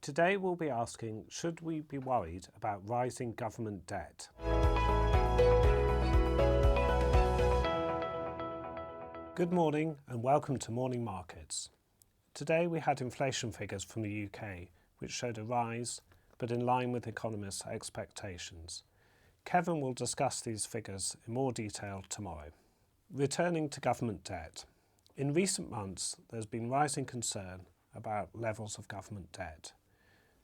Today we'll be asking, should we be worried about rising government debt? Good morning and welcome to Morning Markets. Today we had inflation figures from the UK which showed a rise, but in line with economists' expectations. Kevin will discuss these figures in more detail tomorrow. Returning to government debt. In recent months there's been rising concern about levels of government debt.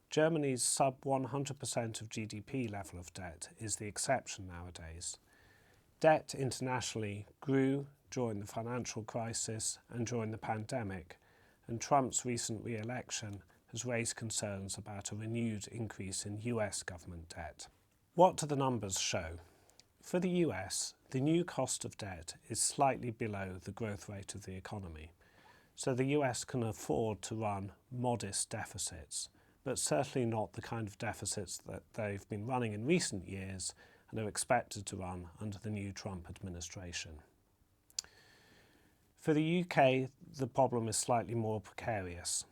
Germany's sub 100% of GDP level of debt is the exception nowadays. Debt internationally grew during the financial crisis and during the pandemic, and Trump's recent re-election has raised concerns about a renewed increase in US government debt. What do the numbers show? For the US, the new cost of debt is slightly below the growth rate of the economy, so the US can afford to run modest deficits, but certainly not the kind of deficits that they've been running in recent years and are expected to run under the new Trump administration. For the UK, the problem is slightly more precarious.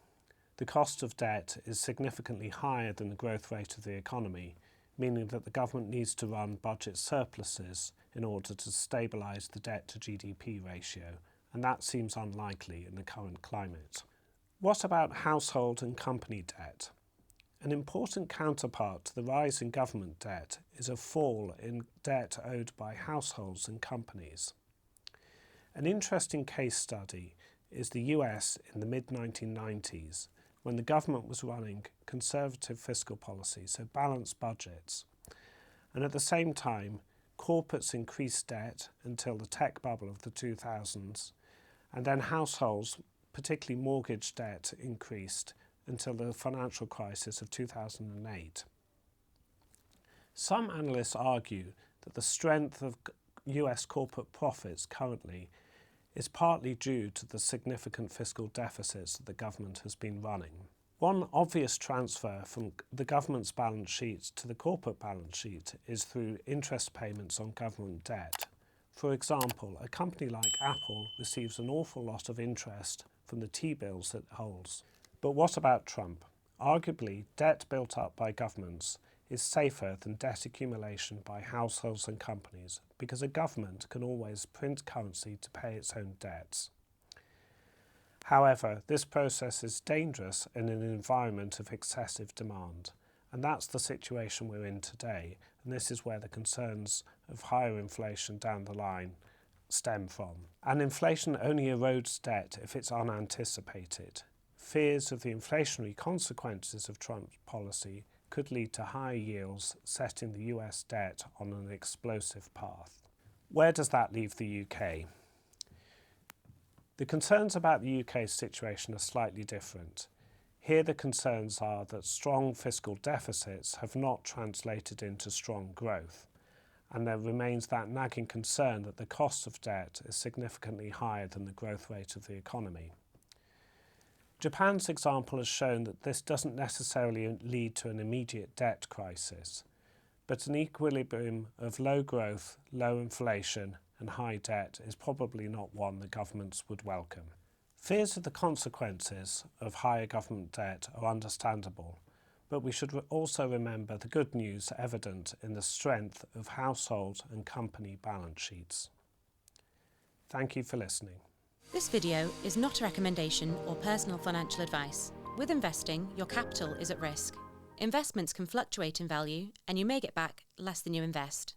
The cost of debt is significantly higher than the growth rate of the economy, meaning that the government needs to run budget surpluses in order to stabilise the debt to GDP ratio, and that seems unlikely in the current climate. What about household and company debt? An important counterpart to the rise in government debt is a fall in debt owed by households and companies. An interesting case study is the US in the mid-1990s, when the government was running conservative fiscal policy, so balanced budgets, and at the same time corporates increased debt until the tech bubble of the 2000s, and then households, particularly mortgage debt, increased until the financial crisis of 2008. Some analysts argue that the strength of US corporate profits currently is partly due to the significant fiscal deficits that the government has been running. One obvious transfer from the government's balance sheet to the corporate balance sheet is through interest payments on government debt. For example, a company like Apple receives an awful lot of interest from the T-bills it holds. But what about Trump? Arguably, debt built up by governments is safer than debt accumulation by households and companies because a government can always print currency to pay its own debts. However, this process is dangerous in an environment of excessive demand, and that's the situation we're in today, and this is where the concerns of higher inflation down the line stem from. And inflation only erodes debt if it's unanticipated. Fears of the inflationary consequences of Trump's policy could lead to higher yields, setting the US debt on an explosive path. Where does that leave the UK? The concerns about the UK's situation are slightly different. Here the concerns are that strong fiscal deficits have not translated into strong growth, and there remains that nagging concern that the cost of debt is significantly higher than the growth rate of the economy. Japan's example has shown that this doesn't necessarily lead to an immediate debt crisis, but an equilibrium of low growth, low inflation and high debt is probably not one that governments would welcome. Fears of the consequences of higher government debt are understandable, but we should also remember the good news evident in the strength of household and company balance sheets. Thank you for listening. This video is not a recommendation or personal financial advice. With investing, your capital is at risk. Investments can fluctuate in value and you may get back less than you invest.